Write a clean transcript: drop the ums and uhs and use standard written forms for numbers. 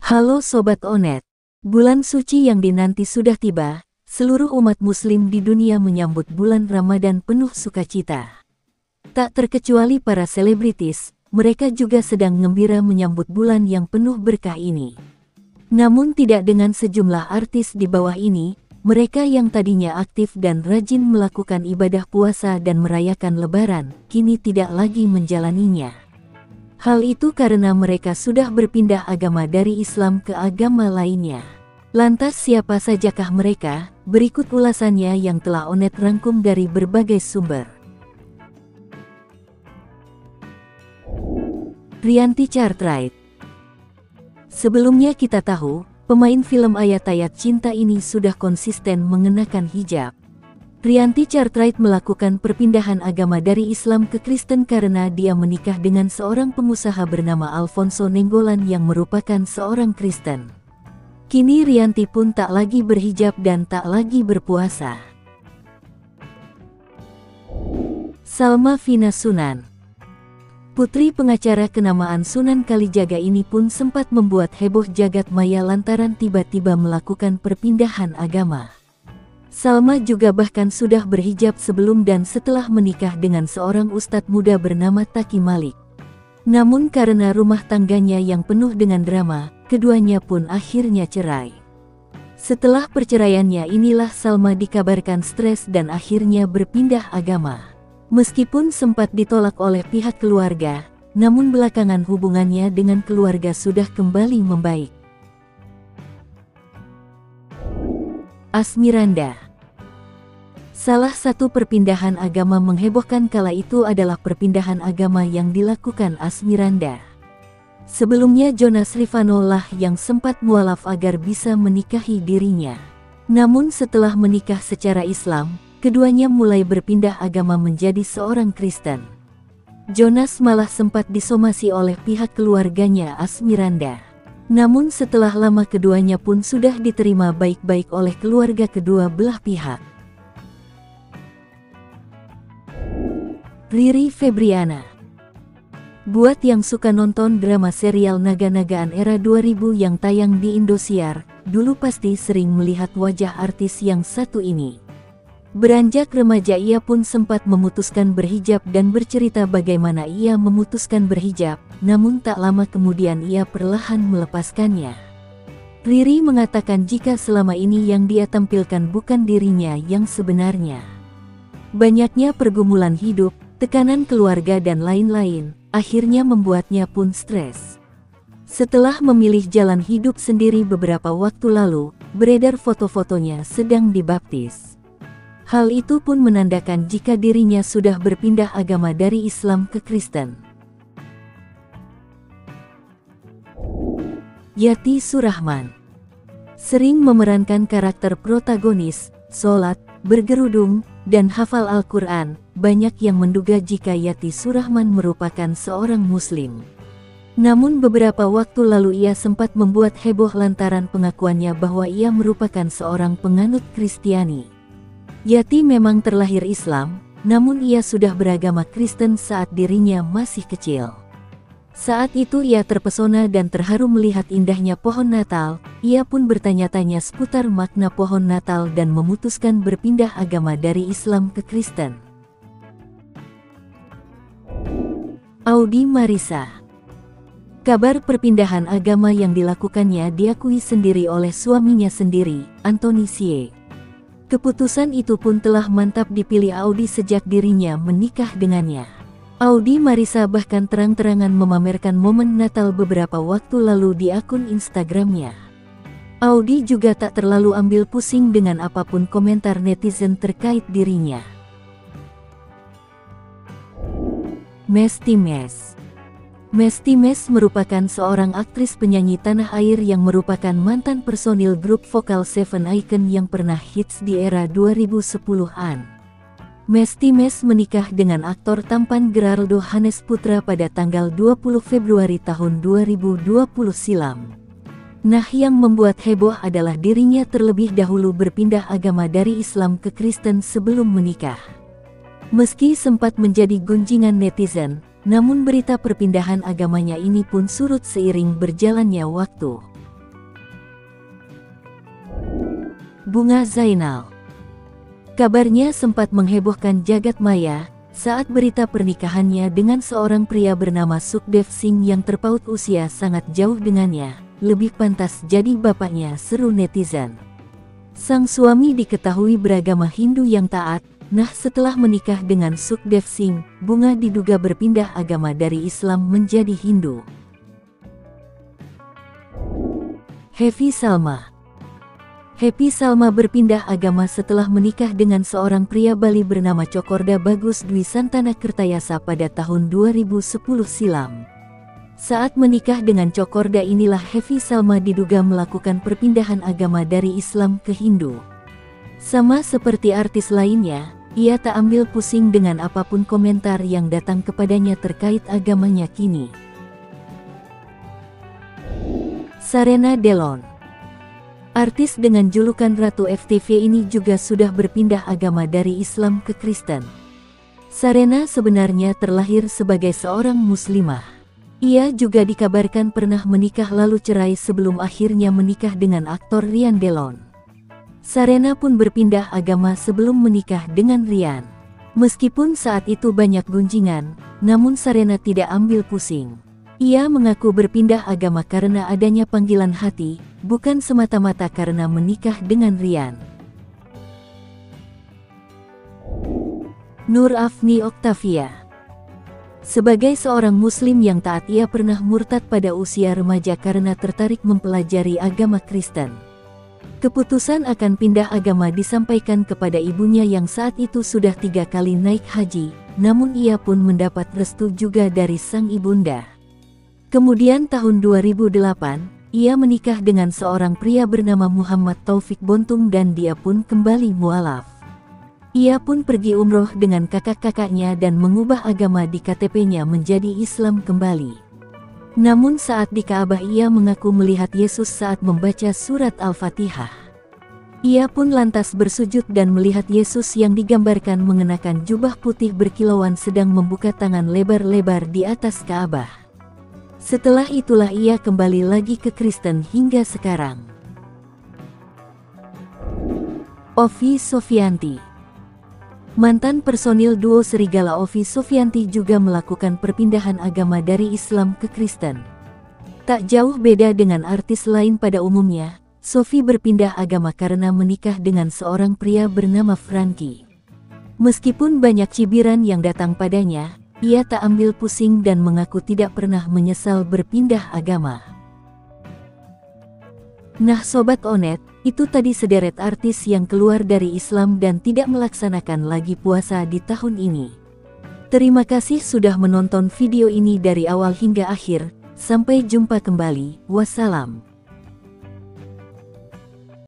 Halo Sobat Onet, bulan suci yang dinanti sudah tiba, seluruh umat muslim di dunia menyambut bulan Ramadan penuh sukacita. Tak terkecuali para selebritis, mereka juga sedang gembira menyambut bulan yang penuh berkah ini. Namun tidak dengan sejumlah artis di bawah ini, mereka yang tadinya aktif dan rajin melakukan ibadah puasa dan merayakan Lebaran, kini tidak lagi menjalaninya. Hal itu karena mereka sudah berpindah agama dari Islam ke agama lainnya. Lantas siapa sajakah mereka? Berikut ulasannya yang telah Onet rangkum dari berbagai sumber. Rianti Cartwright. Sebelumnya kita tahu, pemain film Ayat-Ayat Cinta ini sudah konsisten mengenakan hijab. Rianti Cartwright melakukan perpindahan agama dari Islam ke Kristen karena dia menikah dengan seorang pengusaha bernama Alfonso Nenggolan yang merupakan seorang Kristen. Kini Rianti pun tak lagi berhijab dan tak lagi berpuasa. Salma Vina Sunan. Putri pengacara kenamaan Sunan Kalijaga ini pun sempat membuat heboh jagat maya lantaran tiba-tiba melakukan perpindahan agama. Salma juga bahkan sudah berhijab sebelum dan setelah menikah dengan seorang ustadz muda bernama Taki Malik. Namun karena rumah tangganya yang penuh dengan drama, keduanya pun akhirnya cerai. Setelah perceraiannya inilah Salma dikabarkan stres dan akhirnya berpindah agama. Meskipun sempat ditolak oleh pihak keluarga, namun belakangan hubungannya dengan keluarga sudah kembali membaik. Asmiranda. Salah satu perpindahan agama menghebohkan kala itu adalah perpindahan agama yang dilakukan Asmiranda. Sebelumnya Jonas Rifano lah yang sempat mualaf agar bisa menikahi dirinya. Namun setelah menikah secara Islam, keduanya mulai berpindah agama menjadi seorang Kristen. Jonas malah sempat disomasi oleh pihak keluarganya Asmiranda. Namun setelah lama keduanya pun sudah diterima baik-baik oleh keluarga kedua belah pihak. Riri Febriana. Buat yang suka nonton drama serial naga-nagaan era 2000 yang tayang di Indosiar, dulu pasti sering melihat wajah artis yang satu ini. Beranjak remaja ia pun sempat memutuskan berhijab dan bercerita bagaimana ia memutuskan berhijab, namun tak lama kemudian ia perlahan melepaskannya. Riri mengatakan jika selama ini yang dia tampilkan bukan dirinya yang sebenarnya. Banyaknya pergumulan hidup, tekanan keluarga dan lain-lain, akhirnya membuatnya pun stres. Setelah memilih jalan hidup sendiri beberapa waktu lalu, beredar foto-fotonya sedang dibaptis. Hal itu pun menandakan jika dirinya sudah berpindah agama dari Islam ke Kristen. Yati Surahman. Sering memerankan karakter protagonis, sholat, bergerudung, dan hafal Al-Quran, banyak yang menduga jika Yati Surahman merupakan seorang Muslim. Namun beberapa waktu lalu ia sempat membuat heboh lantaran pengakuannya bahwa ia merupakan seorang penganut Kristiani. Yati memang terlahir Islam, namun ia sudah beragama Kristen saat dirinya masih kecil. Saat itu ia terpesona dan terharu melihat indahnya pohon Natal, ia pun bertanya-tanya seputar makna pohon Natal dan memutuskan berpindah agama dari Islam ke Kristen. Audi Marissa. Kabar perpindahan agama yang dilakukannya diakui sendiri oleh suaminya sendiri, Anthony Sie. Keputusan itu pun telah mantap dipilih Audi sejak dirinya menikah dengannya. Audi Marissa bahkan terang-terangan memamerkan momen Natal beberapa waktu lalu di akun Instagramnya. Audi juga tak terlalu ambil pusing dengan apapun komentar netizen terkait dirinya. Mesty Mess. Mesty Mess merupakan seorang aktris penyanyi tanah air yang merupakan mantan personil grup vokal Seven Icon yang pernah hits di era 2010-an. Mesty Mess menikah dengan aktor tampan Gerardo Hanes Putra pada tanggal 20 Februari tahun 2020 silam. Nah, yang membuat heboh adalah dirinya terlebih dahulu berpindah agama dari Islam ke Kristen sebelum menikah. Meski sempat menjadi gunjingan netizen, namun berita perpindahan agamanya ini pun surut seiring berjalannya waktu. Bunga Zainal. Kabarnya sempat menghebohkan jagat maya saat berita pernikahannya dengan seorang pria bernama Sukhdev Singh yang terpaut usia sangat jauh dengannya. Lebih pantas jadi bapaknya, seru netizen. Sang suami diketahui beragama Hindu yang taat. Nah, setelah menikah dengan Sukhdev Singh, Bunga diduga berpindah agama dari Islam menjadi Hindu. Happy Salma. Happy Salma berpindah agama setelah menikah dengan seorang pria Bali bernama Cokorda Bagus Dwi Santana Kertayasa pada tahun 2010 silam. Saat menikah dengan Cokorda inilah Happy Salma diduga melakukan perpindahan agama dari Islam ke Hindu. Sama seperti artis lainnya, ia tak ambil pusing dengan apapun komentar yang datang kepadanya terkait agamanya kini. Sarena Delon. Artis dengan julukan Ratu FTV ini juga sudah berpindah agama dari Islam ke Kristen. Sarena sebenarnya terlahir sebagai seorang muslimah. Ia juga dikabarkan pernah menikah lalu cerai sebelum akhirnya menikah dengan aktor Ryan Delon. Sarena pun berpindah agama sebelum menikah dengan Ryan. Meskipun saat itu banyak gunjingan, namun Sarena tidak ambil pusing. Ia mengaku berpindah agama karena adanya panggilan hati, bukan semata-mata karena menikah dengan Ryan. Nur Afni Oktavia. Sebagai seorang muslim yang taat, ia pernah murtad pada usia remaja karena tertarik mempelajari agama Kristen. Keputusan akan pindah agama disampaikan kepada ibunya yang saat itu sudah 3 kali naik haji, namun ia pun mendapat restu juga dari sang ibunda. Kemudian tahun 2008, ia menikah dengan seorang pria bernama Muhammad Taufik Bontung dan dia pun kembali mualaf. Ia pun pergi umroh dengan kakak-kakaknya dan mengubah agama di KTP-nya menjadi Islam kembali. Namun saat di Ka'bah ia mengaku melihat Yesus saat membaca surat Al-Fatihah. Ia pun lantas bersujud dan melihat Yesus yang digambarkan mengenakan jubah putih berkilauan sedang membuka tangan lebar-lebar di atas Ka'bah. Setelah itulah ia kembali lagi ke Kristen hingga sekarang. Ovi Sofianti. Mantan personil duo Serigala Ovi Sofianti juga melakukan perpindahan agama dari Islam ke Kristen. Tak jauh beda dengan artis lain pada umumnya, Sofi berpindah agama karena menikah dengan seorang pria bernama Franky. Meskipun banyak cibiran yang datang padanya, ia tak ambil pusing dan mengaku tidak pernah menyesal berpindah agama. Nah Sobat Onet, itu tadi sederet artis yang keluar dari Islam dan tidak melaksanakan lagi puasa di tahun ini. Terima kasih sudah menonton video ini dari awal hingga akhir. Sampai jumpa kembali. Wassalam.